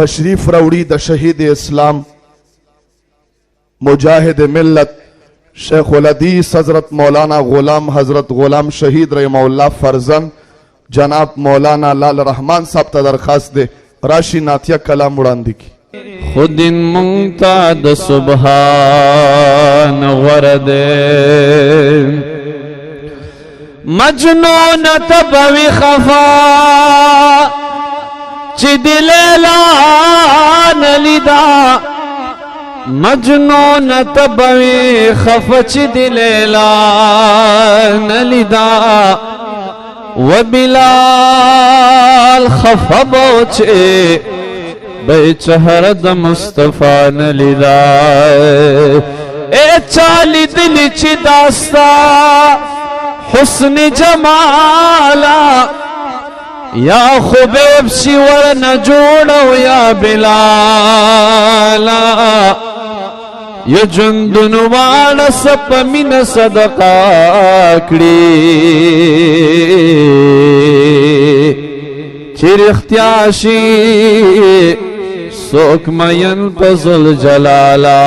تشریف راوړي د شهید اسلام مجاهد ملت شیخ الحدیث حضرت مولانا غلام حضرت غلام شہید رحمہ اللہ فرزند جناب مولانا لال رحمان صاحب ته درخواست دے راشی ناتیہ کلام وړاندې کی. خود ان مونتا د سبحان ورد مجنون تبوی خفا چی دل اعلان لیدا مجنون تبوی خفا چی دل اعلان لیدا و بلال خفا بوچے بے چہر د مصطفیٰ نلیدا اے چالی دل چی داستا حسن جمالا یا خبیب شیور نجوڑو یا بلالا یا جندن وانا سپ من صدقا کری چیر اختیاشی سوک مین پزل جلالا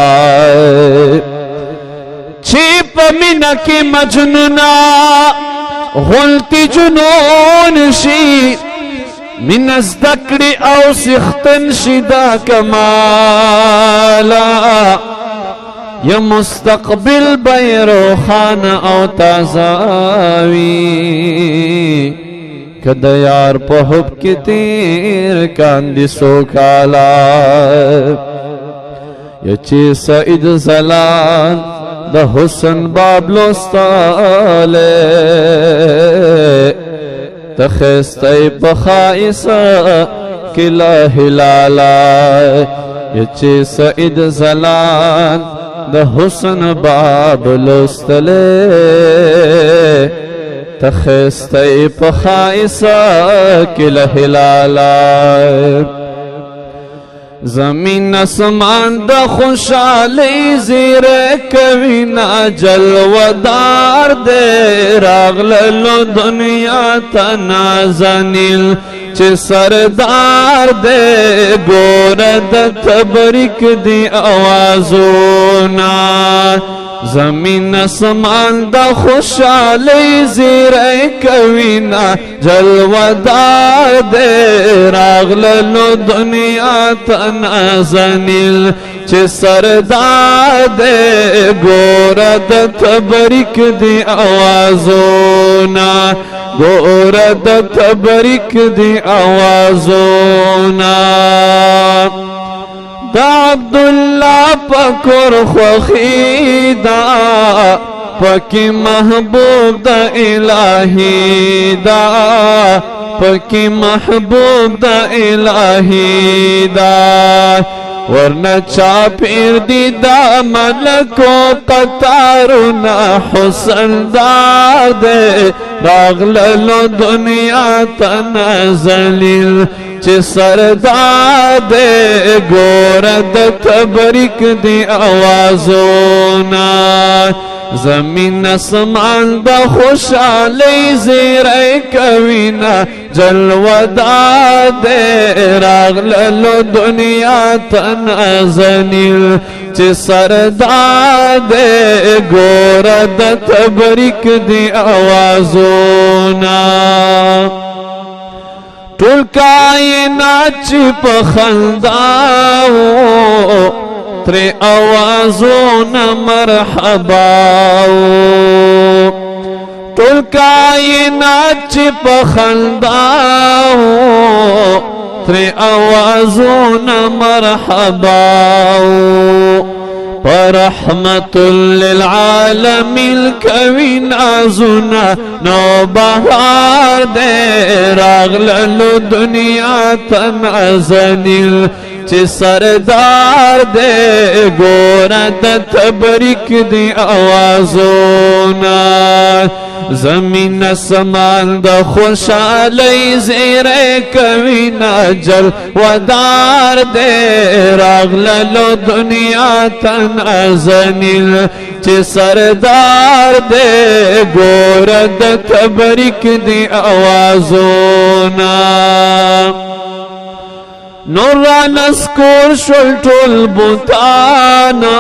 چیپ منکی مجنونا غلطی جنون شی من ازدکڑی او سختن شدا کمالا یا مستقبل بیرو خان او تازاوی کد یار په حب کې تیر کاندي سوکالا یا چې سعید زلان د حسن باب لوستاله تخستی په خایسه کلا هلالا یا چې سعید زلان د حسن باب لوستاله تخستی پا خائصا کل حلالا زمین اسمان دا خوشالی زیر کوینا جلودار دے راغللو دنیا تنازنیل چه سردار دے گورد تبریک دی آوازونا زمین اسمان دا خوشالی زیرے کوینا جلودار دے راغللو دنیا تنازنیل چه سردار دے گورد تبریک دی آوازونا گورد تبریک دی آوازونا دا عبداللہ پکر خوخیدا پکی محبوب دا الہی دا پکی محبوب دا الہی دا ورنہ چاپیر دی دا ملکو قطارنا حسن دار دے راغللو دنیا تنازلیل چه سردار دے گورد تبریک دی آوازونا زمین اسمان دا خوشالی زیرے کوینا جلودار دے راغللو دنیا تنازنیل چه سردار دے گورد تبریک دی آوازونا ټول کائنات چې په خندا وو ترې اوازونه مرحبا وو ټول کائنات چې په خندا وو ترې اوازونه مرحبا وو فرحمت للعالمین کوین ازنا نو بہار دے راغللو دنیا تنازنیل چه سردار دے گورد تبریک دی آوازونا زمین اسمان دا خوشالی زیرے کوینا جل ودار دے راغللو دنیا تنازنیل چه سردار دے گورد تبریک دی آوازونا نور نسکور شل ټول بوتانا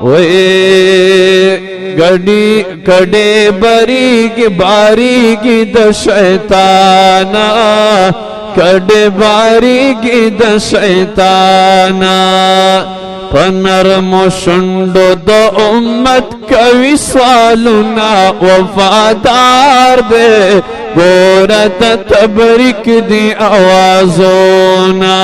وی گڑی کڑے بریگی باریگی د شیطانا کڑے باریگی د شیطانا پنرم شنڈو د امت کوي سوالنا وفادار دے گورت تبریک دی آوازونا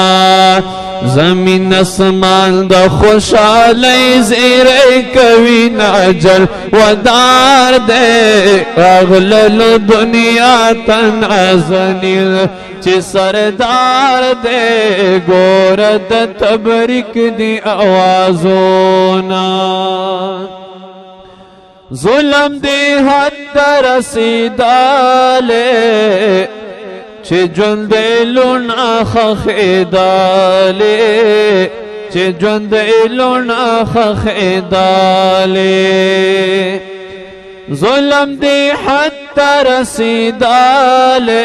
زمین اسمان دا خوشحالی زیرے کوي ناجل ودار دے اغلل دنیا تنازنیل چی سردار دے گورد تبریک دی آوازونا ظلم دی حد رسیدالے چی جند لونا خخیدالے چی جند لونا خخیدالے ظلم دی حد رسیدالے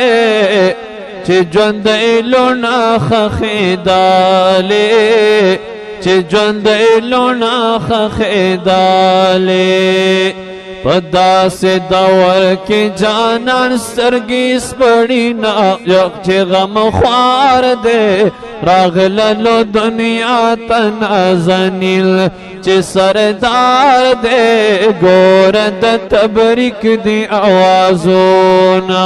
چی جند لونا خخیدالے چی جند لونا خخیدالے پدا سے دور کی جانان سرگیس پڑی نا یک چی غم خوار دے راغللو دنیا تنازنیل چی سردار دے گورد تبریک دی آوازونا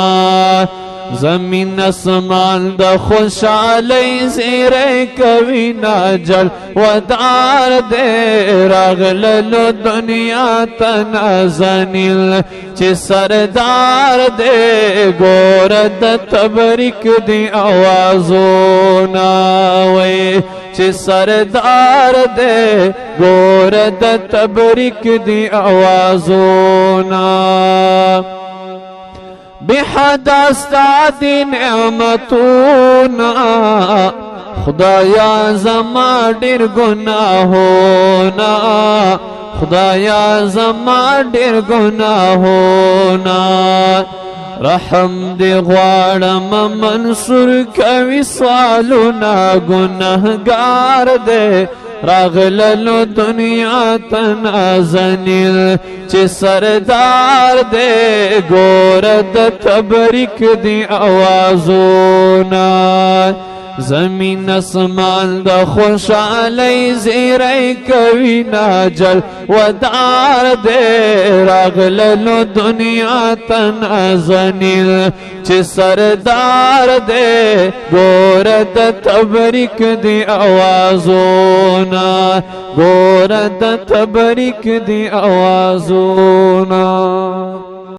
زمین اسمان دا خوشحالی زیرے کوي ناجل ودار دے راغللو دنیا تنازنیل چی سردار دے گورد تبریک دی آوازونا وی چی سردار دے گورد تبریک دی آوازونا بحد استاد نعمتونا خدایا زما ډیر گناهونا خدایا زما ډیر گناهونا رحم دی غواړم منصور کوي سوالونه گناهګار دی راغللو دنیا تنازنیل چی سردار دے گورد تبریک دی آوازونا زمین اسمان دا خوشحالی زیرے کوي ناجل ودار دے راغللو دنیا تنازنیل چی سردار دے گورد تبریک دی آوازونا گورد تبریک دی آوازونا